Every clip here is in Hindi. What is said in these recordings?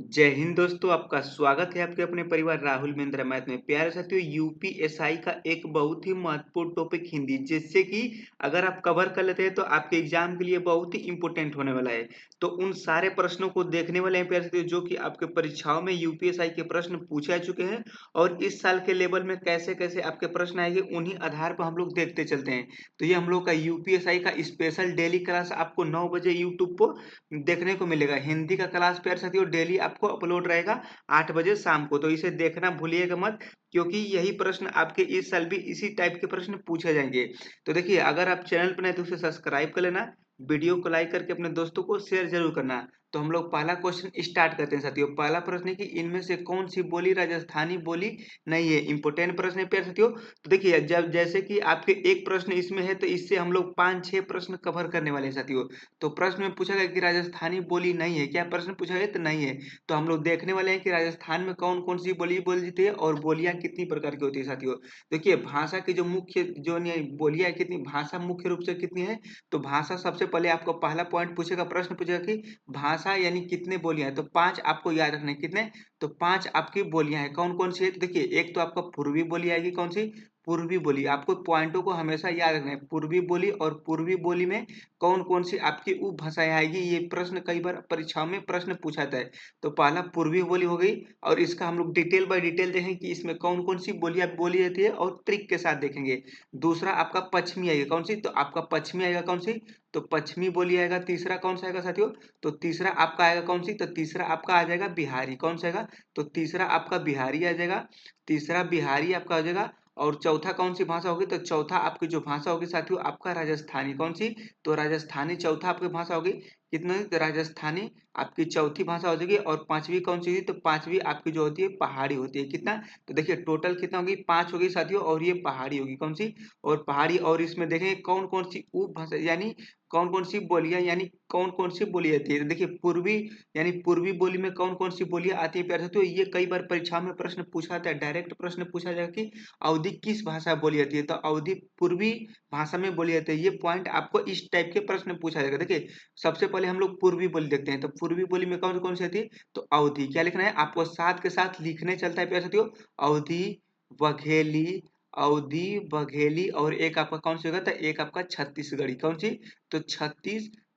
जय हिंद दोस्तों, आपका स्वागत है आपके अपने परिवार राहुल मेंद्रा मैथ में। प्यारे साथियों, यूपीएसआई का एक बहुत ही महत्वपूर्ण टॉपिक हिंदी, जिससे कि अगर आप कवर कर लेते हैं तो आपके एग्जाम के लिए बहुत ही इंपॉर्टेंट होने वाला है। तो उन सारे प्रश्नों को देखने वाले हैं प्यारे साथियों, जो कि आपके परीक्षाओं में यूपीएसआई के प्रश्न पूछे जा चुके हैं और इस साल के लेवल में कैसे कैसे आपके प्रश्न आएंगे, उन्हीं आधार पर हम लोग देखते चलते हैं। तो ये हम लोग का यूपीएसआई का स्पेशल डेली क्लास आपको 9 बजे यूट्यूब पर देखने को मिलेगा। हिंदी का क्लास प्यारे साथियों डेली आपको अपलोड रहेगा 8 बजे शाम को, तो इसे देखना भूलिएगा मत, क्योंकि यही प्रश्न आपके इस साल भी इसी टाइप के प्रश्न पूछे जाएंगे। तो देखिए, अगर आप चैनल पर नए तो उसे सब्सक्राइब कर लेना, वीडियो को लाइक करके अपने दोस्तों को शेयर जरूर करना। तो हम लोग पहला क्वेश्चन स्टार्ट करते हैं साथियों। पहला प्रश्न है कि इनमें से कौन सी बोली राजस्थानी बोली नहीं है। इंपोर्टेंट प्रश्न है प्यारे साथियों। तो देखिए, जब जैसे कि आपके एक प्रश्न इसमें है, तो इससे हम लोग 5-6 प्रश्न कवर करने वाले हैं साथियों। तो प्रश्न में पूछा गया कि राजस्थानी बोली नहीं है, क्या प्रश्न पूछा गया? तो नहीं है। तो हम लोग देखने वाले हैं कि राजस्थान में कौन कौन सी बोली बोली जाती है और बोलियां कितनी प्रकार की होती है साथियों। देखिए, भाषा की जो मुख्य जो बोलियां कितनी, भाषा मुख्य रूप से कितनी है। तो भाषा सबसे पहले आपको पहला पॉइंट पूछेगा, प्रश्न पूछेगा कि भाषा यानी कितने बोलियां है। तो 5 आपको याद रखना है। कितने? तो 5 आपकी बोलियां हैं। कौन कौन सी है? तो देखिए, एक तो आपका पूर्वी बोली आएगी। कौन सी? पूर्वी बोली। आपको पॉइंटों को हमेशा याद रखना है। पूर्वी बोली, और पूर्वी बोली में कौन कौन सी आपकी उपभाषाएं आएगी, ये प्रश्न कई बार परीक्षाओं में प्रश्न पूछा जाता है। तो पहला पूर्वी बोली हो गई, और इसका हम लोग डिटेल बाय डिटेल देखेंगे कि इसमें कौन कौन सी बोलियां बोली जाती है और ट्रिक के साथ देखेंगे। दूसरा आपका पश्चिमी आएगा। कौन सी? तो आपका पश्चिमी आएगा। कौन सी? तो पश्चिमी बोली आएगा। तीसरा कौन सा आएगा साथियों? तो तीसरा आपका आएगा। कौन सी? तो तीसरा आपका आ जाएगा बिहारी। कौन सा आएगा? तो तीसरा आपका बिहारी आ जाएगा। तीसरा बिहारी आपका आ जाएगा। और चौथा कौन सी भाषा होगी? तो चौथा आपकी जो भाषा होगी साथियों, आपका राजस्थानी। कौन सी? तो राजस्थानी चौथा आपकी भाषा होगी। कितनी? तो राजस्थानी आपकी चौथी भाषा हो जाएगी। और पांचवी कौन सी? तो पांचवी आपकी जो होती है पहाड़ी होती है। कितना? तो देखिए, टोटल कितना होगी? 5 होगी साथियों, और ये पहाड़ी होगी। कौन सी? और पहाड़ी। और इसमें देखेंगे कौन कौन सी उपभाषा यानी कौन कौन सी बोलियां, यानी कौन कौन सी बोली जाती है। तो देखिए, पूर्वी यानी पूर्वी बोली में कौन कौन सी बोलियां आती है प्यारे साथियों, ये कई बार परीक्षा में प्रश्न पूछा जाता है। डायरेक्ट प्रश्न पूछा जाएगा कि अवधि किस भाषा में बोली जाती है। तो अवधि पूर्वी भाषा में बोली जाती है। ये पॉइंट आपको इस टाइप के प्रश्न पूछा जाएगा। देखिए, सबसे पहले हम लोग पूर्वी बोली देखते हैं। तो पूर्वी बोली में कौन कौन सी आती है? तो अवधि। क्या लिखना है आपको? साथ के साथ लिखने चलता है प्यारे साथियों। अवधि, बघेली, अवधि, बघेली, और एक आपका कौन सी होगा? तो एक आपका छत्तीसगढ़ी। कौन सी? तो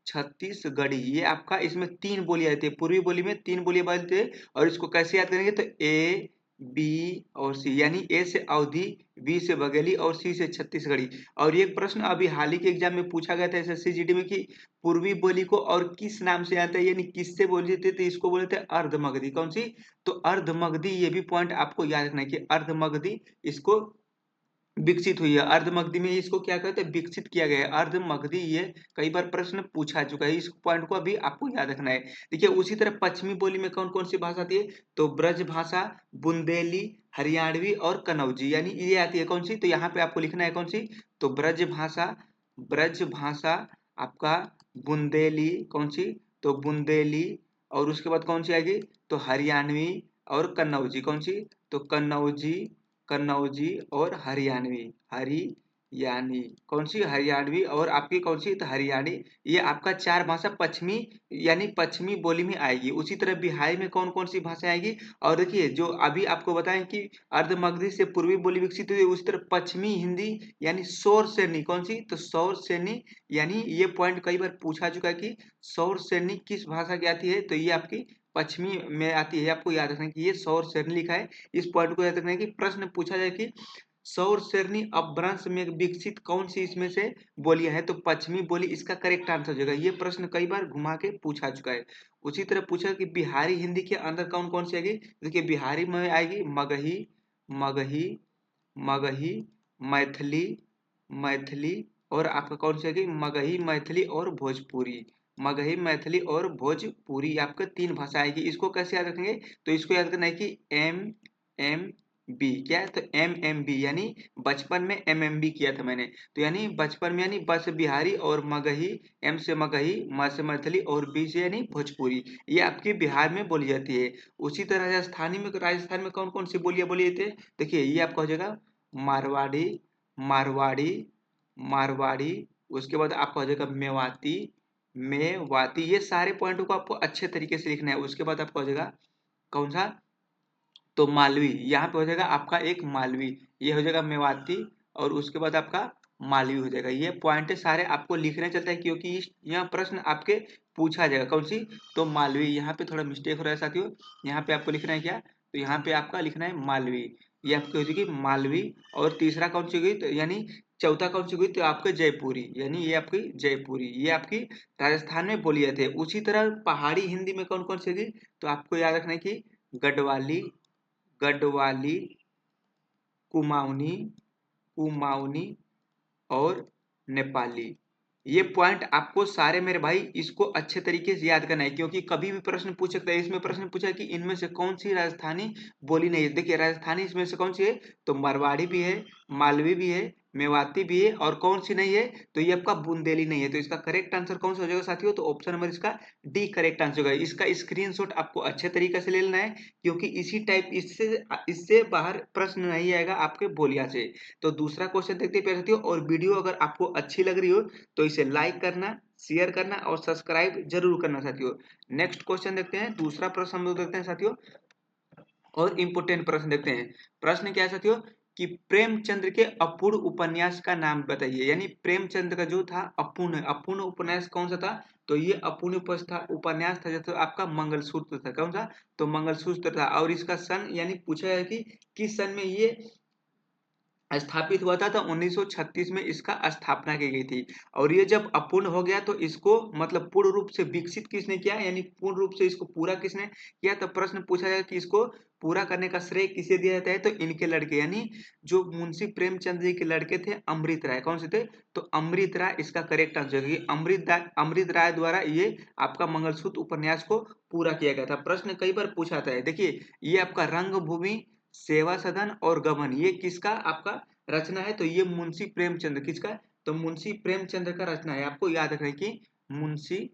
छत्तीसगढ़ी। ये आपका इसमें 3 बोलियां आती है। पूर्वी बोली में 3 बोलियां बोलते हैं। और इसको कैसे याद करेंगे? तो ए, बी और सी, यानी ए से अवधि, बी से बघेली और सी से छत्तीसगढ़ी। और ये प्रश्न अभी हाल ही के एग्जाम में पूछा गया था एसएससी जीडी में कि पूर्वी बोली को और किस नाम से आता है, यानी किससे बोली जाती है। तो इसको बोलते हैं अर्धमगधी। कौन सी? तो अर्धमगधी। ये भी पॉइंट आपको याद रखना है कि अर्धमगधी इसको विकसित हुई है। अर्धमगधी में इसको क्या कहते हैं? विकसित किया गया है अर्धमगधी। ये कई बार प्रश्न पूछा चुका है। इस पॉइंट को अभी आपको याद रखना है। देखिए, उसी तरह पश्चिमी बोली में कौन कौन सी भाषा आती है? तो ब्रज भाषा, बुंदेली, हरियाणवी और कनौजी, यानी ये आती है। कौन सी? तो यहाँ पे आपको लिखना है कौन सी? तो ब्रज भाषा, ब्रज भाषा आपका, बुंदेली। कौन सी? तो बुंदेली। और उसके बाद कौन सी आएगी? तो हरियाणवी और कन्नौजी। कौन सी? तो कन्नौजी, कन्नौजी और हरियाणवी। हरियाणी। कौन सी? हरियाणवी। और आपकी कौन सी? तो हरियाणी। ये आपका 4 भाषा पश्चिमी यानी पश्चिमी बोली में आएगी। उसी तरह बिहारी में कौन कौन सी भाषा आएगी? और देखिए, जो अभी आपको बताएं कि अर्धमगधी से पूर्वी बोली विकसित हुई, उसी तरह पश्चिमी हिंदी यानी सौर श्रेणी। कौन सी? तो सौर श्रेणी। यानी ये पॉइंट कई बार पूछा चुका है कि सौर श्रेणी किस भाषा की आती है। तो ये आपकी पश्चिमी में आती है। आपको याद रखना है कि ये सौर श्रेणी लिखा है। इस पॉइंट को याद रखना है कि प्रश्न पूछा जाए कि सौर श्रेणी अपभ्रंश में विकसित कौन सी इसमें से बोलियां है। तो पश्चिमी बोली इसका करेक्ट आंसर हो जाएगा। ये प्रश्न कई बार घुमा के पूछा चुका है। उसी तरह पूछा कि बिहारी हिंदी के अंदर कौन कौन सी आएगी। देखिए, बिहारी में आएगी मगही, मगही, मगही, मैथिली, मैथिली, और आपका कौन सी आएगी? मगही, मैथिली और भोजपुरी। मगही, मैथिली और भोजपुरी, आपका 3 भाषा आएगी। इसको कैसे याद रखेंगे? तो इसको याद करना है कि एम एम बी। क्या है? तो एम एम बी, यानी बचपन में एम एम बी किया था मैंने। तो यानी बचपन में, यानी बस बिहारी और मगही, एम से मगही, म से मैथिली और बी से यानी भोजपुरी। ये आपके बिहार में बोली जाती है। उसी तरह राजस्थानी में, राजस्थान में कौन कौन सी बोलियां बोली जाती है? देखिए, ये आपका हो जाएगा मारवाड़ी, मारवाड़ी, मारवाड़ी। उसके बाद आपका हो जाएगा मेवाती, मेवाती। ये सारे पॉइंटों को आपको अच्छे तरीके से लिखना है। उसके बाद आपका हो जाएगा कौन सा, तो मालवी, यहाँ पे हो जाएगा आपका एक मालवी, ये हो जाएगा मेवाती, और उसके बाद आपका मालवी हो जाएगा। ये पॉइंट सारे आपको लिखने चलता है क्योंकि यह प्रश्न आपके पूछा जाएगा कौन सी, तो मालवी। यहाँ पे थोड़ा मिस्टेक हो रहा है साथियों, यहाँ पे आपको लिखना है क्या, तो यहाँ पे आपका लिखना है मालवी, ये आपकी हो जाएगी मालवी। और तीसरा कौन सी हुई, तो यानी चौथा कौन सी हुई, तो आपके जयपुरी, यानी ये आपकी जयपुरी, ये आपकी राजस्थान में बोली जाती है। उसी तरह पहाड़ी हिंदी में कौन कौन सी होगी, तो आपको याद रखना है कि गढ़वाली, गढ़वाली, कुमाऊनी, कुमाऊनी और नेपाली। ये पॉइंट आपको सारे मेरे भाई इसको अच्छे तरीके से याद करना है, क्योंकि कभी भी प्रश्न पूछ सकता है। इसमें प्रश्न पूछा है कि इनमें से कौन सी राजस्थानी बोली नहीं है। देखिए राजस्थानी इसमें से कौन सी है, तो मारवाड़ी भी है, मालवी भी है, मेवाती भी है, और कौन सी नहीं है, तो ये आपका बुंदेली नहीं है। तो इसका करेक्ट आंसर कौन सा हो जाएगा साथियों, तो ऑप्शन नंबर इसका डी करेक्ट आंसर होगा। इसका स्क्रीनशॉट आपको अच्छे तरीके से ले लेना है, क्योंकि इसी टाइप इससे इससे बाहर प्रश्न नहीं आएगा आपके बोलिया से। तो दूसरा क्वेश्चन देखते हैं प्यारे साथियों, और वीडियो अगर आपको अच्छी लग रही हो तो इसे लाइक करना, शेयर करना और सब्सक्राइब जरूर करना साथियों। नेक्स्ट क्वेश्चन देखते हैं, दूसरा प्रश्न हम लोग देखते हैं साथियों, और इम्पोर्टेंट प्रश्न देखते हैं। प्रश्न क्या है साथियों, कि प्रेमचंद्र के अपूर्ण उपन्यास का नाम बताइए। यानी प्रेमचंद्र का जो था अपूर्ण, अपूर्ण उपन्यास कौन सा था, तो ये अपूर्ण उपन्यास था जैसे आपका मंगलसूत्र था। कौन सा, तो मंगलसूत्र था। और इसका सन यानी पूछा है कि किस सन में ये स्थापित हुआ था, तो 1936 में इसका स्थापना की गई थी। और ये जब अपूर्ण हो गया तो इसको मतलब पूर्ण रूप से विकसित किसने किया, यानी पूर्ण रूप से इसको पूरा किसने किया। तो प्रश्न पूछा जाए कि इसको पूरा करने का श्रेय किसे दिया जाता है, तो इनके लड़के यानी जो मुंशी प्रेमचंद जी के लड़के थे अमृत राय। कौन से थे, तो अमृत राय इसका करेक्ट आंसर है। अमृत राय द्वारा ये आपका मंगलसूत्र उपन्यास को पूरा किया गया था। प्रश्न कई बार पूछा था, देखिए ये आपका रंगभूमि, सेवा सदन और गबन, ये किसका आपका रचना है, तो ये मुंशी प्रेमचंद्र किसका, तो मुंशी प्रेमचंद्र का रचना है। आपको याद रखना है कि मुंशी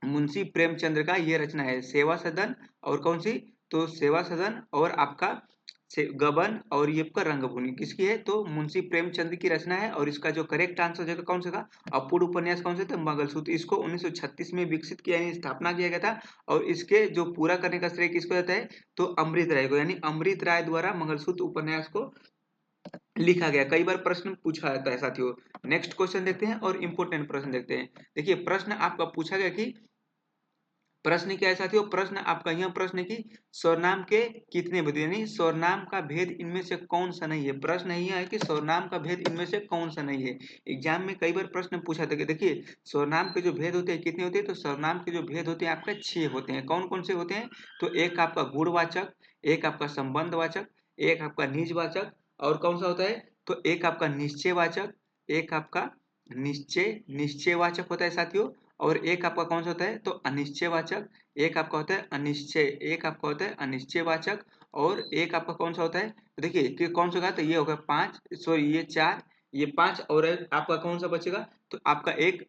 मुंशी प्रेमचंद्र का ये रचना है। सेवा सदन और कौन सी, तो सेवा सदन और आपका गबन, और ये आपका रंगभूमि किसकी है, तो मुंशी प्रेमचंद की रचना है। और इसका जो करेक्ट आंसर जगह कौन सा था, अपूर्ण उपन्यास कौन सा था, मंगलसूत्र। इसको 1936 में विकसित किया यानी स्थापना किया गया था। और इसके जो पूरा करने का श्रेय किसको जाता है, तो अमृत राय को, यानी अमृत राय द्वारा मंगलसूत्र उपन्यास को लिखा गया। कई बार प्रश्न पूछा जाता है साथियों। नेक्स्ट क्वेश्चन देखते हैं और इंपोर्टेंट प्रश्न देखते हैं। देखिए प्रश्न आपका पूछा गया कि प्रश्न क्या है साथियों, प्रश्न आपका यह प्रश्न है कि स्वरनाम के कितने भेद, यानी स्वरनाम का भेद इनमें से कौन सा नहीं है। प्रश्न यह है कि स्वरनाम का भेद इनमें से कौन सा नहीं है। एग्जाम में कई बार प्रश्न पूछा था कि देखिए स्वरनाम के जो भेद होते हैं कितने होते हैं, तो स्वरनाम के जो भेद होते हैं आपके 6 होते हैं। कौन कौन से होते हैं, तो एक आपका गुणवाचक, एक आपका संबंधवाचक, एक आपका निजवाचक, और कौन सा होता है, तो एक आपका निश्चयवाचक, एक आपका निश्चयवाचक होता है साथियों। और एक आपका कौन सा होता है, तो अनिश्चयवाचक, एक आपका होता है अनिश्चय, एक आपका होता है अनिश्चयवाचक, और एक आपका कौन सा होता है, तो देखिए कि कौन सा होगा, तो ये होगा 5, सॉरी ये 4, ये 5, और आपका कौन सा बचेगा, तो आपका एक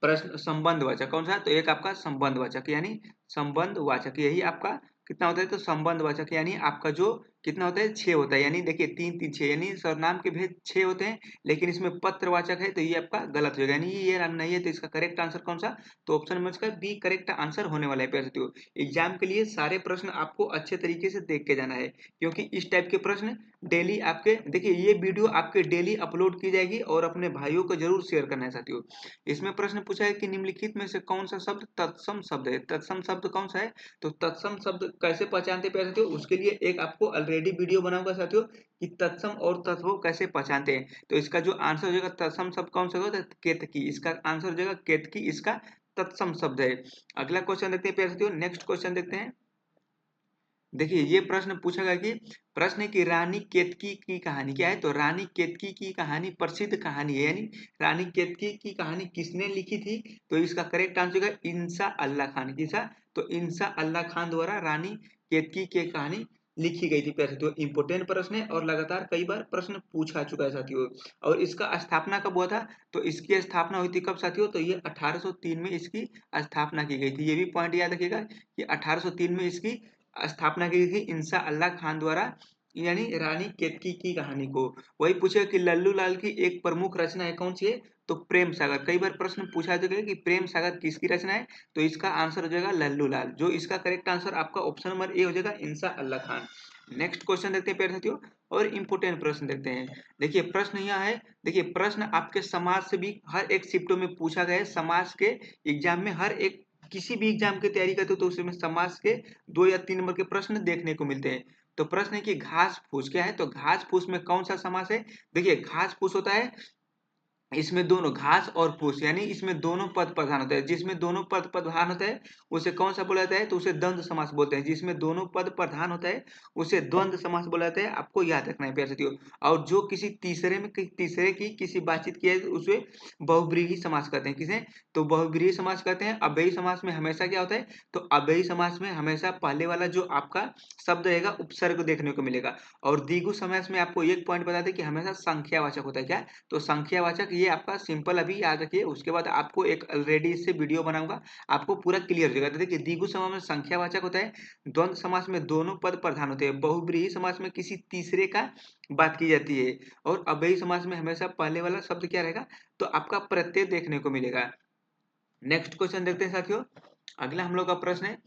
प्रश्न संबंधवाचक। कौन सा, तो एक आपका संबंधवाचक, यानी संबंधवाचक यही आपका कितना होता है, तो संबंधवाचक यानी आपका जो कितना होता है, 6 होता है। यानी देखिए 3 3 6, यानी सर्वनाम के भेद 6 होते हैं, लेकिन इसमें पत्रवाचक है तो ये आपका गलत हो जाएगा, यानी ये नहीं है। तो इसका करेक्ट आंसर कौन सा, तो ऑप्शन नंबर इसका बी करेक्ट आंसर होने वाला है प्यारे साथियों। एग्जाम के लिए सारे प्रश्न आपको अच्छे तरीके से देख के जाना है, क्योंकि इस टाइप के प्रश्न डेली आपके, देखिए ये वीडियो आपके डेली अपलोड की जाएगी, और अपने भाइयों को जरूर शेयर करना है साथियों। इसमें प्रश्न पूछा है कि निम्नलिखित में से कौन सा शब्द तत्सम शब्द है। तत्सम शब्द कौन सा है, तो तत्सम शब्द कैसे पहचानते हैं साथियों, उसके लिए एक आपको ऑलरेडी वीडियो बनाऊंगा साथियों कि तत्सम और तत्व कैसे पहचानते हैं। तो इसका जो आंसर हो जाएगा तत्सम शब्द कौन सा होगा, केतकी, इसका आंसर हो जाएगा केतकी, इसका तत्सम शब्द है। अगला क्वेश्चन देखते हैं प्यारे साथियों, नेक्स्ट क्वेश्चन देखते हैं। देखिए ये प्रश्न पूछा गया कि प्रश्न है कि रानी केतकी की कहानी क्या है, तो रानी केतकी की कहानी प्रसिद्ध कहानी है, यानी रानी केतकी की कहानी किसने लिखी थी, तो इसका करेक्ट आंसर है इंसा अल्लाह खान। किसा, तो इंसा अल्लाह खान द्वारा रानी केतकी की कहानी लिखी गई थी प्यारे साथियों। इंपोर्टेंट प्रश्न है और लगातार कई बार प्रश्न पूछा चुका है साथियों। और इसका स्थापना कब हुआ था, तो इसकी स्थापना हुई थी कब साथियों, तो ये 1803 में इसकी स्थापना की गई थी। ये भी पॉइंट याद रखिएगा कि 1803 में इसकी स्थापना की थी इंसा अल्लाह खान द्वारा, यानी रानी केतकी की कहानी को। वही पूछे कि लल्लू लाल की एक प्रमुख रचना है कौन सी है, तो प्रेम सागर। कई बार प्रश्न पूछा जाएगा कि प्रेम सागर किसकी रचना है, तो इसका आंसर हो जाएगा लल्लू लाल। जो इसका करेक्ट आंसर आपका ऑप्शन नंबर ए हो जाएगा, इंसा अल्लाह खान। नेक्स्ट क्वेश्चन देखते हैं प्यारे साथियों, और इंपोर्टेंट प्रश्न देखते हैं। देखिए प्रश्न यहाँ है, देखिए प्रश्न आपके समाज से भी हर एक शिफ्टों में पूछा गया है। समाज के एग्जाम में हर एक, किसी भी एग्जाम की तैयारी करते हो तो उसमें समाज के 2 या 3 नंबर के प्रश्न देखने को मिलते हैं। तो प्रश्न है कि घास फूस क्या है, तो घास फूस में कौन सा समास है। देखिए घास फूस होता है, इसमें दोनों घास और फूस, यानी इसमें दोनों पद प्रधान होता है। जिसमें दोनों पद प्रधान होता है उसे कौन सा बोला जाता है, तो उसे द्वंद्व समास बोलते हैं। जिसमें दोनों पद प्रधान होता है उसे द्वंद्व समास बोला जाता है। आपको याद रखना है प्यारे साथियों। और जो किसी तीसरे की किसी बातचीत की है उसे बहुब्रीहि समास कहते हैं। किसे, तो बहुब्रीहि समास कहते हैं। अव्ययी समास में हमेशा क्या होता है, तो अव्ययी समास में हमेशा पहले वाला जो आपका शब्द रहेगा उपसर्ग देखने को मिलेगा। और द्विगु समास में आपको एक पॉइंट बता दें कि हमेशा संख्यावाचक होता है। क्या, तो संख्यावाचक। ये आपका सिंपल अभी याद रखिए, उसके बाद आपको एक ऑलरेडी इससे वीडियो बनाऊंगा, आपको पूरा क्लियर हो जाएगा। तो देखिए द्विगु समास में संख्यावाचक होता है, द्वंद्व समास में दोनों पद प्रधान होते हैं, बहुब्रीहि समास में किसी तीसरे का बात की जाती है, और अव्ययी समास में हमेशा पहले वाला शब्द क्या रहेगा, तो आपका प्रत्यय देखने को मिलेगा। नेक्स्ट क्वेश्चन देखते हैं साथियों। अगला हम लोग का प्रश्न है,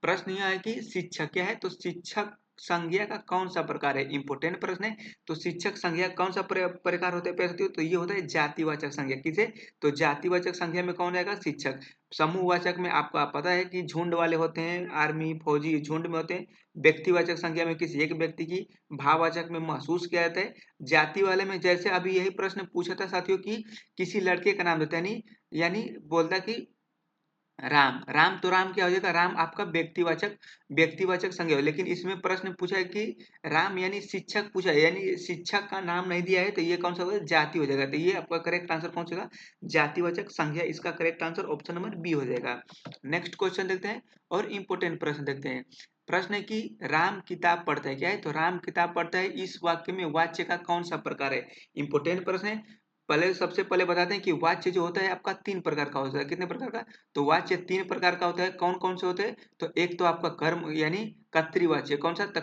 प्रश्न यह है कि शिक्षक क्या है, तो शिक्षक संज्ञा का कौन सा प्रकार है। इंपोर्टेंट प्रश्न है। तो शिक्षक संज्ञा कौन सा प्रकार होता है प्यारे साथियों, तो ये होता है जातिवाचक संज्ञा। किसे, तो जातिवाचक संज्ञा में कौन रहेगा, शिक्षक। समूहवाचक में आपको पता है कि झुंड वाले होते हैं, आर्मी फौजी झुंड में होते हैं। व्यक्तिवाचक संज्ञा में किसी एक व्यक्ति की। भाववाचक में महसूस किया जाता है। जाति वाले में जैसे अभी यही प्रश्न पूछा था साथियों की किसी लड़के का नाम देता है, यानी बोलता कि राम। राम तो राम क्या हो जाएगा, राम आपका व्यक्तिवाचक संज्ञा हो। लेकिन इसमें प्रश्न पूछा है कि राम यानी शिक्षक पूछा है, यानी शिक्षक का नाम नहीं दिया है, तो ये कौन सा होगा, जाति हो जाएगा। तो ये आपका करेक्ट आंसर कौन सा होगा, जातिवाचक संज्ञा। इसका correct answer option number B हो जाएगा। नेक्स्ट क्वेश्चन देखते हैं, और इंपोर्टेंट प्रश्न देखते हैं। प्रश्न है कि राम किताब पढ़ता है। क्या है, तो राम किताब पढ़ता है, इस वाक्य में वाच्य का कौन सा प्रकार है। इंपोर्टेंट प्रश्न है। पहले सबसे पहले बताते हैं कि वाच्य जो होता है आपका 3 प्रकार का होता है। कितने प्रकार का, तो वाच्य 3 प्रकार का होता है। कौन कौन से होते हैं, तो एक तो आपका कर्म यानी कर्तृवाच्य। कौन सा, तो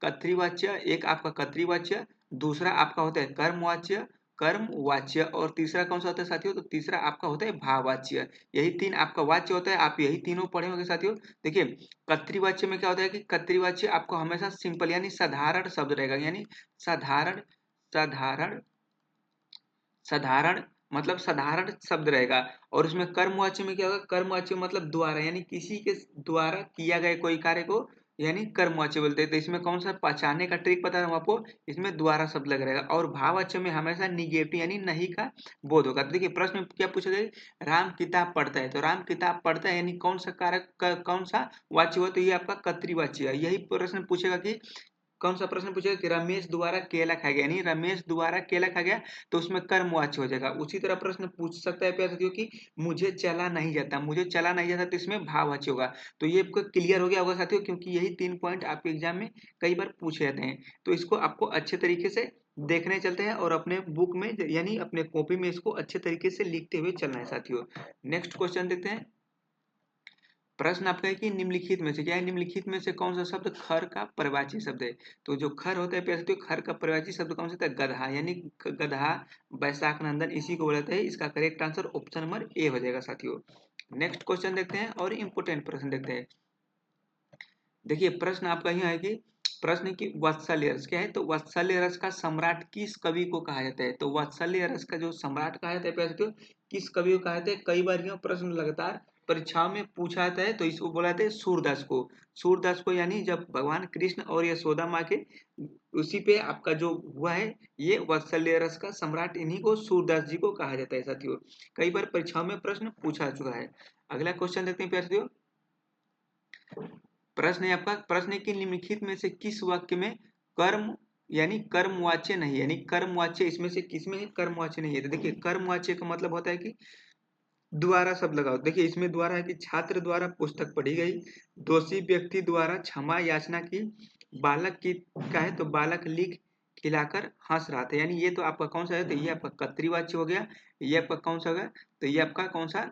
कर्तृवाच्य एक आपका कर्तृवाच्य। दूसरा आपका होता है कर्मवाच्य। और तीसरा कौन सा होता है साथियों, तो तीसरा आपका होता है भाववाच्य। यही 3 आपका वाच्य होता है। आप यही तीनों पढ़े होंगे साथियों। देखिए कर्तृवाच्य में क्या होता है कि कर्तृवाच्य आपको हमेशा सिंपल यानी साधारण शब्द रहेगा, यानी साधारण साधारण साधारण मतलब साधारण शब्द रहेगा। और उसमें कर्मवाच्य में क्या होगा, कर्मवाच्य मतलब द्वारा, यानी किसी के द्वारा किया गया कोई कार्य को यानी कर्मवाच्य बोलते हैं। तो इसमें कौन सा पहचानने का ट्रिक पता है आपको, इसमें द्वारा शब्द लग रहेगा। और भाववाच्य में हमेशा निगेटिव यानी नहीं का बोध होगा। तो देखिए प्रश्न में क्या पूछा गया, राम किताब पढ़ता है, तो राम किताब पढ़ता है यानी कौन सा कारक कौन सा वाच्य हुआ, तो ये आपका कर्तृवाच्य है। यही प्रश्न पूछेगा कि कौन सा प्रश्न पूछेगा कि रमेश द्वारा केला खाया गया, यानी रमेश द्वारा केला खाया गया, तो उसमें कर्मवाच्य हो जाएगा। उसी तरह प्रश्न पूछ सकता है प्यारे साथियों कि मुझे चला नहीं जाता, तो इसमें भाववाच्य होगा। तो ये आपको क्लियर हो गया होगा साथियों, क्योंकि यही 3 पॉइंट आपके एग्जाम में कई बार पूछे जाते हैं। तो इसको आपको अच्छे तरीके से देखने चलते हैं, और अपने बुक में यानी अपने कॉपी में इसको अच्छे तरीके से लिखते हुए चलना है साथियों। नेक्स्ट क्वेश्चन देखते हैं। प्रश्न आपका है कि निम्नलिखित में से क्या है, निम्नलिखित में से कौन सा शब्द खर का पर्यायवाची शब्द है। तो जो खर होता है प्यारे साथियों, खर का पर्यायवाची शब्द कौन सा होता है, गधा। यानी गधा, बैसाख नंदन, इसी को बोलते हैं। इसका correct answer option number A हो जाएगा साथियों। नेक्स्ट क्वेश्चन देखते हैं, और इंपोर्टेंट प्रश्न देखते हैं। देखिए प्रश्न आपका यहाँ है कि प्रश्न की वात्सल्य रस क्या है, तो वात्सल्य रस का सम्राट किस कवि को कहा जाता है। तो वात्सल्य रस का जो सम्राट कहा जाता है प्यारे साथियों, किस कवि को कहा जाता है। कई बार यह प्रश्न लगातार परीक्षाओं में पूछा जाता है, तो इसको बोला जाता है सूरदास को। सूरदास को यानी जब भगवान कृष्ण और यशोदा माँ के उसी पे आपका जो हुआ है, ये वात्सल्य रस का सम्राट इन्हीं को सूरदास जी को कहा जाता है साथियों। कई बार परीक्षाओं में प्रश्न पूछा चुका है। अगला क्वेश्चन देखते हैं प्यारे साथियों। प्रश्न है आपका, प्रश्न है कि निम्नलिखित में से किस वाक्य में कर्म यानी कर्मवाच्य नहीं है, यानी कर्मवाच्य इसमें से किसमें है, कर्मवाच्य नहीं है। तो देखिए कर्मवाच्य का मतलब होता है कि द्वारा शब्द लगाओ। देखिए इसमें द्वारा है कि छात्र द्वारा पुस्तक पढ़ी गई, दोषी व्यक्ति द्वारा क्षमा याचना की, बालक की का है तो बालक लिख खिलाकर हंस रहा था, यानी ये तो आपका कौन सा है, तो ये आपका कर्तृवाच्य हो गया। ये आपका कौन सा होगा, तो ये आपका कौन सा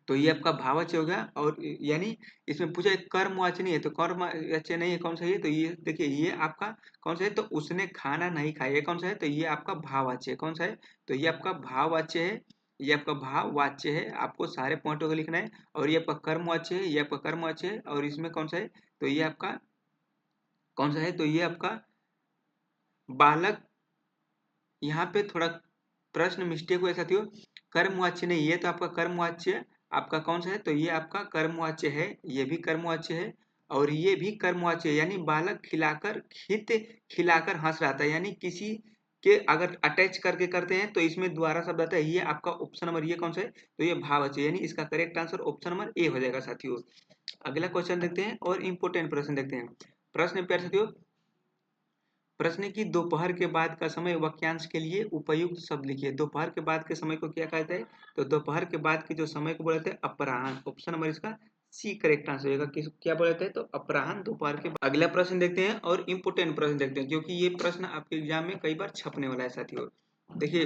तो ये आपका भाववाच्य हो गया। और यानी इसमें पूछा है कर्मवाच्य नहीं है, तो कर्मवाच्य नहीं है, कौन सा है? तो ये देखिए ये आपका कौन सा है? तो उसने खाना नहीं खाया, ये कौन सा है? तो ये आपका भाववाच्य है। कौन सा है? तो ये आपका भाववाच्य है, ये आपका भाववाच्य है। आपको सारे पॉइंटों को लिखना है। और ये आपका कर्मवाच्य है, ये आपका कर्मवाच्य है। और इसमें कौन सा है? तो ये आपका कौन सा है? तो ये आपका बालक। यहाँ पे थोड़ा प्रश्न मिस्टेक हुआ साथियों, कर्मवाच्य नहीं, ये तो आपका कर्मवाच्य आपका कौन सा है? तो ये आपका कर्मवाच्य है, ये भी कर्मवाच्य है और ये भी कर्मवाच्य है। यानी बालक खिलाकर खिलाकर हंस रहा था, यानी किसी के अगर अटैच करके करते हैं तो इसमें द्वारा शब्द आता है। ये आपका ऑप्शन नंबर ये कौन सा है? तो ये भाववाच्य, यानी इसका correct answer option number A हो जाएगा साथियों। अगला क्वेश्चन देखते हैं और इंपोर्टेंट प्रश्न देखते हैं। प्रश्न प्यारे साथियों, प्रश्न की दोपहर के बाद का समय वाक्यांश के लिए उपयुक्त शब्द लिखिए। दोपहर के बाद के समय को क्या कहते हैं? तो दोपहर के बाद के जो समय को बोलते हैं अपराह्न। ऑप्शन नंबर इसका सी करेक्ट आंसर होगा। किस क्या बोलते हैं? तो अपराह्न, दोपहर के बाद। अगला प्रश्न देखते हैं और इंपोर्टेंट प्रश्न देखते हैं, क्योंकि ये प्रश्न आपके एग्जाम में कई बार छपने वाला है साथियों। देखिए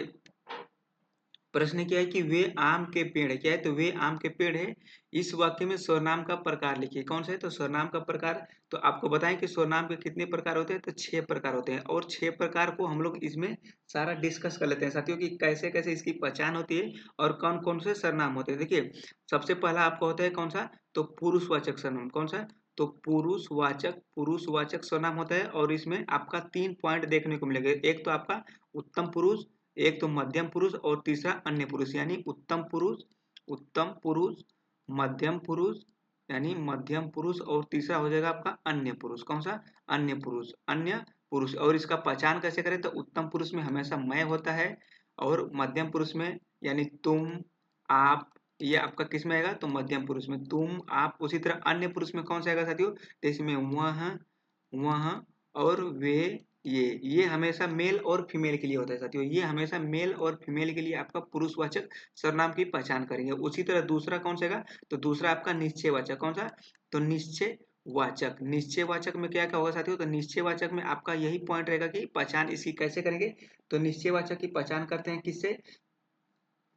प्रश्न क्या है कि वे आम के पेड़ है, क्या है? तो वे आम के पेड़ है। इस वाक्य में सर्वनाम का प्रकार लिखिए। कौन सा है? तो सर्वनाम का प्रकार। तो आपको बताएं कि सर्वनाम के कितने प्रकार होते हैं? तो 6 प्रकार होते हैं। और 6 प्रकार को हम लोग इसमें सारा डिस्कस कर लेते हैं साथियों कि कैसे कैसे इसकी पहचान होती है और कौन कौन से सर्वनाम होते हैं। देखिए सबसे पहला आपका होता है कौन सा? तो पुरुषवाचक सर्वनाम। कौन सा? तो पुरुषवाचक सर्वनाम होता है। और इसमें आपका 3 पॉइंट देखने को मिलेगा। एक तो आपका उत्तम पुरुष, एक तो मध्यम पुरुष और तीसरा अन्य पुरुष। यानी उत्तम पुरुष, मध्यम पुरुष, यानी मध्यम पुरुष और तीसरा हो जाएगा आपका अन्य पुरुष। कौन सा? अन्य पुरुष। और इसका पहचान कैसे करें? तो उत्तम पुरुष में हमेशा मैं होता है और मध्यम पुरुष में यानी तुम, आप, ये आपका किस में आएगा? तो मध्यम पुरुष में तुम, आप। उसी तरह अन्य पुरुष में कौन सा आएगा साथियों? तो इसमें वह और वे, ये हमेशा मेल और फीमेल के लिए होता है साथियों। ये हमेशा मेल और फीमेल के लिए आपका पुरुषवाचक सर्वनाम की पहचान करेंगे। उसी तरह दूसरा कौन सा है? तो दूसरा आपका निश्चयवाचक। कौन सा? तो निश्चयवाचक में क्या क्या होगा साथियों? तो निश्चयवाचक में आपका यही पॉइंट रहेगा कि पहचान इसकी कैसे करेंगे। तो निश्चयवाचक की पहचान करते हैं किससे?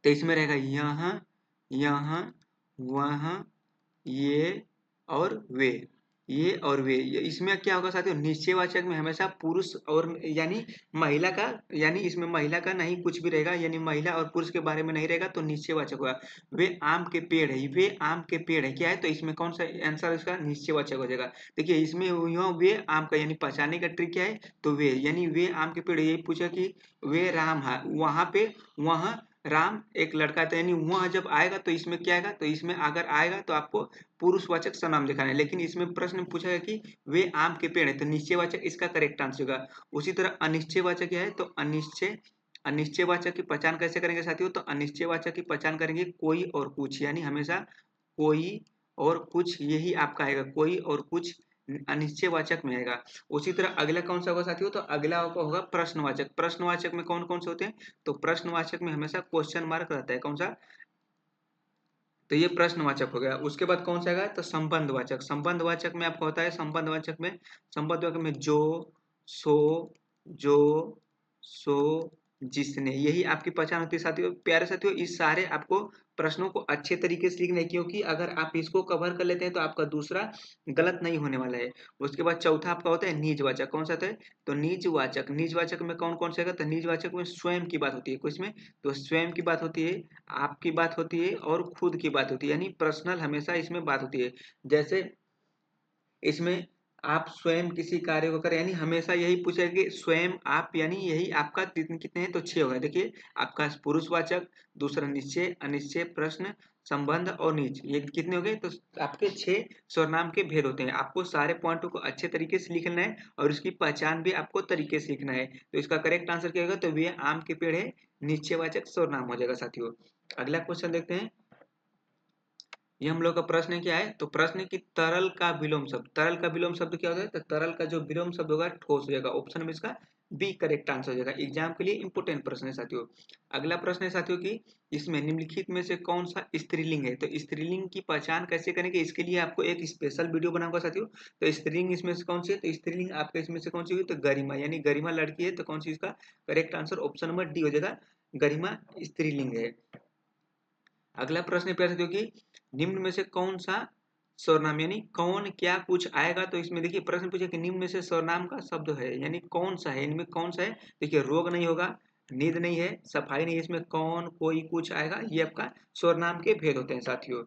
तो इसमें रहेगा यह, वह, ये और वे, इसमें क्या होगा साथियों? निश्चयवाचक में हमेशा पुरुष और यानी महिला का, यानी इसमें महिला का नहीं कुछ भी रहेगा, यानी महिला और पुरुष के बारे में नहीं रहेगा, तो निश्चयवाचक होगा। वे आम के पेड़ है, वे आम के पेड़ है, क्या है? तो इसमें कौन सा आंसर इसका? निश्चयवाचक हो जाएगा। देखिए इसमें वे आम का, यानी पहचानने का ट्रिक क्या है? तो वे, यानी वे आम के पेड़ है। यही पूछा कि वे राम है, वहां पे वह राम एक लड़का था, यानी वह जब आएगा तो इसमें क्या आएगा? तो इसमें अगर आएगा तो आपको पुरुषवाचक सर्वनाम दिखाना है। लेकिन इसमें प्रश्न पूछा है कि वे आम के पेड़ है, तो निश्चयवाचक इसका करेक्ट आंसर होगा। उसी तरह अनिश्चयवाचक क्या है? तो अनिश्चयवाचक की पहचान कैसे करेंगे साथियों? तो अनिश्चयवाचक की पहचान करेंगे कोई और कुछ, यानी हमेशा कोई और कुछ, यही आपका आएगा कोई और कुछ, अनिश्चयवाचक में आएगा। उसी तरह अगला कौन सा होगा साथियों? तो अगला होगा प्रश्नवाचक। प्रश्नवाचक में कौन कौन से होते हैं? तो प्रश्नवाचक में हमेशा क्वेश्चन मार्क रहता है। कौन सा? तो ये प्रश्नवाचक हो गया। उसके बाद कौन सा आएगा? तो संबंधवाचक। संबंधवाचक में आपका होता है, संबंधवाचक में जो, सो, जो, सो, जिसने, यही आपकी पहचान होती है साथियों। प्यारे साथियों इस सारे आपको प्रश्नों को अच्छे तरीके से लिखना है, क्योंकि अगर आप इसको कवर कर लेते हैं तो आपका दूसरा गलत नहीं होने वाला है। उसके बाद चौथा आपका होता है निजवाचक। कौन सा होता है? तो निजवाचक में कौन कौन से आएगा? तो निजवाचक में स्वयं की बात होती है। किसमें? तो स्वयं की बात होती है, आपकी बात होती है और खुद की बात होती है, यानी पर्सनल हमेशा इसमें बात होती है। जैसे इसमें आप स्वयं किसी कार्य को करें, यानी हमेशा यही पूछेगा कि स्वयं आप, यानी यही आपका कितने हैं? तो 6 हो गए। देखिए आपका पुरुषवाचक, दूसरा निश्चय, अनिश्चय, प्रश्न, संबंध और निज, ये कितने हो गए? तो आपके 6 सर्वनाम के भेद होते हैं। आपको सारे पॉइंटों को अच्छे तरीके से लिखना है और उसकी पहचान भी आपको तरीके से लिखना है। तो इसका करेक्ट आंसर क्या होगा? तो वे आम के पेड़ है, निश्चयवाचक सर्वनाम हो जाएगा साथियों। अगला क्वेश्चन देखते हैं। ये हम लोग का प्रश्न क्या है? तो प्रश्न है कि तरल का विलोम शब्द, तरल का विलोम शब्द क्या होता है? तो तरल का जो विलोम शब्द होगा ठोस हो जाएगा। ऑप्शन में इसका बी करेक्ट आंसर हो जाएगा। एग्जाम के लिए इंपोर्टेंट प्रश्न है साथियों। अगला प्रश्न है साथियों कि इसमें निम्नलिखित में से कौन सा स्त्रीलिंग है? तो स्त्रीलिंग की पहचान कैसे करेंगे? इसके लिए आपको एक स्पेशल वीडियो बनाऊंगा साथियों। तो स्त्रीलिंग इसमें से कौन सी है? तो स्त्रीलिंग आपके इसमें से कौन सी हुई? तो गरिमा, यानी गरिमा लड़की है, तो कौन सी इसका correct answer? Option number D हो जाएगा, गरिमा स्त्रीलिंग है। अगला प्रश्न प्यारे साथियों कि निम्न में से कौन सा सर्वनाम यानी कौन क्या कुछ आएगा। तो इसमें देखिए प्रश्न पूछे कि निम्न में से सर्वनाम का शब्द है यानी कौन सा है, इनमें कौन सा है। देखिए रोग नहीं होगा, नींद नहीं है, सफाई नहीं है, इसमें कौन कोई कुछ आएगा। ये आपका सर्वनाम के भेद होते हैं साथियों।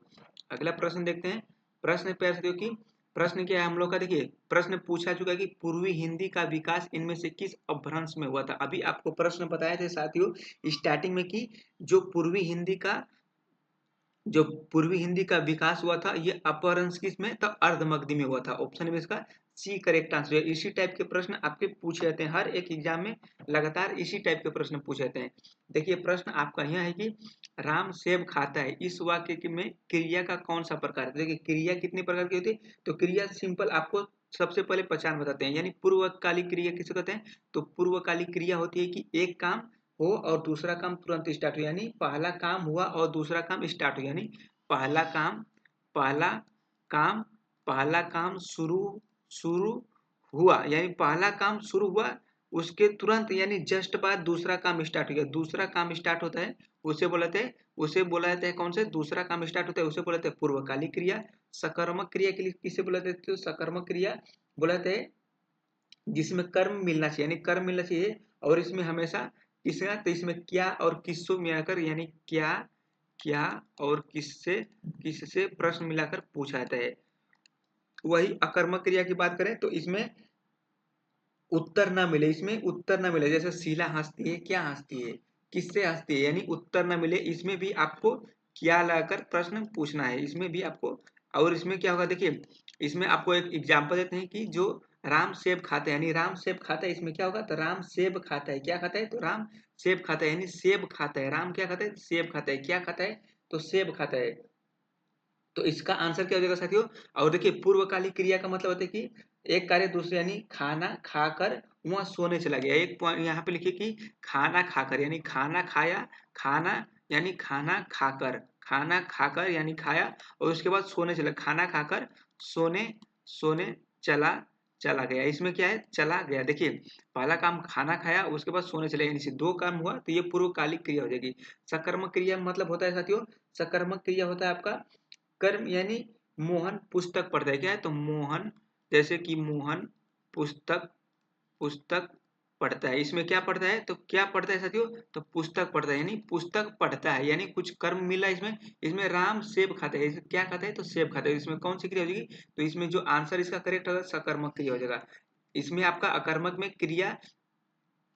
अगला प्रश्न देखते हैं। प्रश्न प्यारे साथियों की प्रश्न क्या है हम लोग का। देखिए प्रश्न पूछा चुका है कि पूर्वी हिंदी का विकास इनमें से किस अपभ्रंश में हुआ था। अभी आपको प्रश्न बताए थे साथियों स्टार्टिंग में कि जो पूर्वी हिंदी का विकास हुआ था ये अपभ्रंश किसमें, तो अर्धमगधी में हुआ था। ऑप्शन में इसका सी करेक्ट आंसर है। इसी टाइप के प्रश्न आपके पूछे जाते हैं हर एक एग्जाम में, लगातार इसी टाइप के प्रश्न पूछे जाते हैं। देखिए प्रश्न आपका यह है कि राम सेब खाता है, इस वाक्य में क्रिया का कौन सा प्रकार है। देखिए क्रिया कितने प्रकार की होती है, तो क्रिया सिंपल आपको सबसे पहले पहचान बताते हैं। यानी पूर्वकालिक क्रिया किसे कहते हैं, तो पूर्वकालिक क्रिया होती है कि एक काम हो और दूसरा काम तुरंत स्टार्ट हो, यानी पहला काम हुआ और दूसरा काम स्टार्ट हो। यानी पहला काम पहला काम पहला काम शुरू शुरू हुआ, यानी पहला काम शुरू हुआ उसके तुरंत यानी जस्ट बाद दूसरा काम स्टार्ट हो गया। दूसरा काम स्टार्ट होता है उसे बोला जाता है कौन से, दूसरा काम स्टार्ट होता है उसे बोला जाता है पूर्वकालिक क्रिया। सकर्मक क्रिया के लिए किसे बोला जाता है, तो सकर्मक क्रिया बोला जाता है जिसमें कर्म मिलना चाहिए, यानी कर्म मिलना चाहिए और इसमें हमेशा किसका, तो इसमें क्या और किसको मिलाकर यानी क्या क्या और किससे किससे प्रश्न मिलाकर पूछा जाता है। वही अकर्मक क्रिया की बात करें तो इसमें उत्तर ना मिले, इसमें उत्तर ना मिले, जैसे शीला हंसती है, क्या हंसती है, किससे हंसती है, यानी उत्तर ना मिले, इसमें भी आपको क्या लाकर प्रश्न पूछना है। इसमें भी आपको और इसमें क्या होगा देखिए इसमें आपको एक एग्जांपल देते हैं कि जो राम सेब खाता है, यानी राम सेब खाता है, इसमें क्या होगा, तो राम सेब खाता है, क्या खाता है, तो राम सेब खाता है, यानी सेब खाता है, राम क्या खाता है, सेब खाता है, क्या खाता है, तो सेब खाता है। तो इसका आंसर क्या हो जाएगा साथियों। और देखिए पूर्वकालिक क्रिया का मतलब होता है कि एक कार्य दूसरे, यानी खाना खाकर वहां सोने चला गया। एक पॉइंट यहाँ पे लिखिए कि खाना खाकर, यानी खाना खाया, खाना यानी खाना खाकर यानी खाया और उसके बाद सोने चला, खाना खाकर सोने सोने चला चला गया। इसमें क्या है, चला गया। देखिए पहला काम खाना खाया उसके बाद सोने चले, यानी दो काम हुआ तो ये पूर्वकालिक क्रिया हो जाएगी। सकर्मक क्रिया मतलब होता है साथियों, सकर्मक क्रिया होता है आपका कर्म, यानी मोहन पुस्तक पढ़ता है, क्या है, तो मोहन जैसे कि मोहन पुस्तक पुस्तक पढ़ता है। इसमें क्या पढ़ता है, तो क्या पढ़ता है साथियों, तो पुस्तक पढ़ता है, यानी पुस्तक पढ़ता है, यानी कुछ कर्म मिला इसमें। इसमें राम सेब खाता है, क्या खाता है, तो सेब खाता है। इसमें कौन सी क्रिया हो जाएगी, तो इसमें जो आंसर इसका करेक्ट होगा सकर्मक क्रिया हो जाएगा। इसमें आपका अकर्मक में क्रिया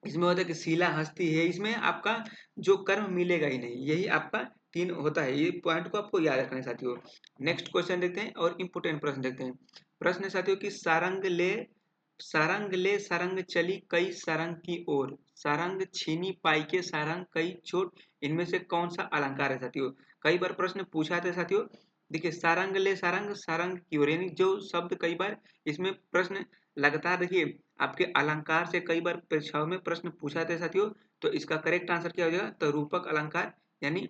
इसमें होता है कि शीला हंसती है, इसमें आपका जो कर्म मिलेगा ही नहीं, यही आपका तीन होता है। ये पॉइंट को आपको याद रखना है साथियों। नेक्स्ट क्वेश्चन देखते हैं और इंपोर्टेंट प्रश्न देखते हैं। प्रश्न है साथियों की सारंग ले सारंग चली कई सारंग की ओर, सारंग छीनी पाई के सारंग कई चोट, इनमें से कौन सा अलंकार है साथियों। कई बार प्रश्न पूछा था साथियों। देखिए सारंग ले सारंग सारंग की ओर, यानी जो शब्द कई बार इसमें प्रश्न लगातार देखिए आपके अलंकार से कई बार परीक्षाओं में प्रश्न पूछा जाता है साथियों। तो इसका करेक्ट आंसर क्या हो जाएगा, तो रूपक अलंकार, यानी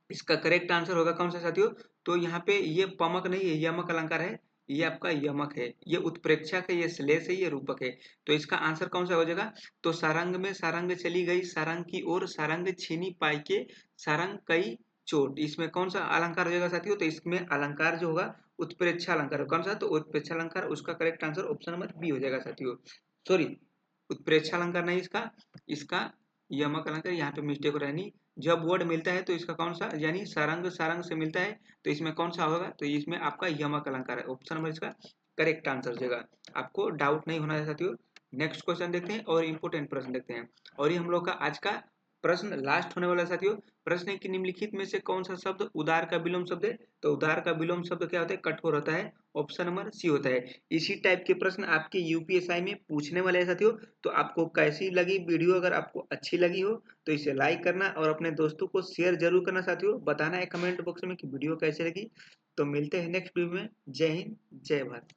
इसका करेक्ट आंसर होगा कौन सा साथियों, तो यहाँ पे ये पमक नहीं है, यमक अलंकार है। ये आपका यमक है, ये उत्प्रेक्षक है, ये श्लेष है, ये रूपक है। तो इसका आंसर कौन सा हो जाएगा, तो सारंग में सारंग चली गई सारंग की ओर, सारंग छीनी पाई के सारंग कई चोट, इसमें कौन सा अलंकार हो जाएगा साथियों, तो इसमें अलंकार जो होगा उत्प्रेक्षा अलंकार कौन सा, तो उत्प्रेक्षा अलंकार, उसका correct answer option number B हो जाएगा साथियों। सॉरी उत्प्रेक्षा अलंकार नहीं, इसका इसका यमक अलंकार, यहाँ पे मिस्टेक हो रहा है। नहीं, जब वर्ड मिलता है तो इसका कौन सा, यानी सारंग सारंग से मिलता है तो इसमें कौन सा होगा, तो इसमें आपका यमक अलंकार है। ऑप्शन नंबर इसका करेक्ट आंसर हो जाएगा। आपको डाउट नहीं होना है साथियों। नेक्स्ट क्वेश्चन देखते हैं और इंपोर्टेंट प्रश्न देखते हैं। और ये हम लोग का आज का प्रश्न लास्ट होने वाला है साथियों। प्रश्न है कि निम्नलिखित में से कौन सा शब्द उदार का विलोम शब्द है, तो उदार का विलोम शब्द क्या होता है, कठोर होता है। ऑप्शन नंबर सी होता है। इसी टाइप के प्रश्न आपके यूपीएसआई में पूछने वाले हैं साथियों। तो आपको कैसी लगी वीडियो, अगर आपको अच्छी लगी हो तो इसे लाइक करना और अपने दोस्तों को शेयर जरूर करना साथियों। बताना है कमेंट बॉक्स में कि वीडियो कैसे लगी। तो मिलते हैं नेक्स्ट वीडियो में। जय हिंद जय भारत।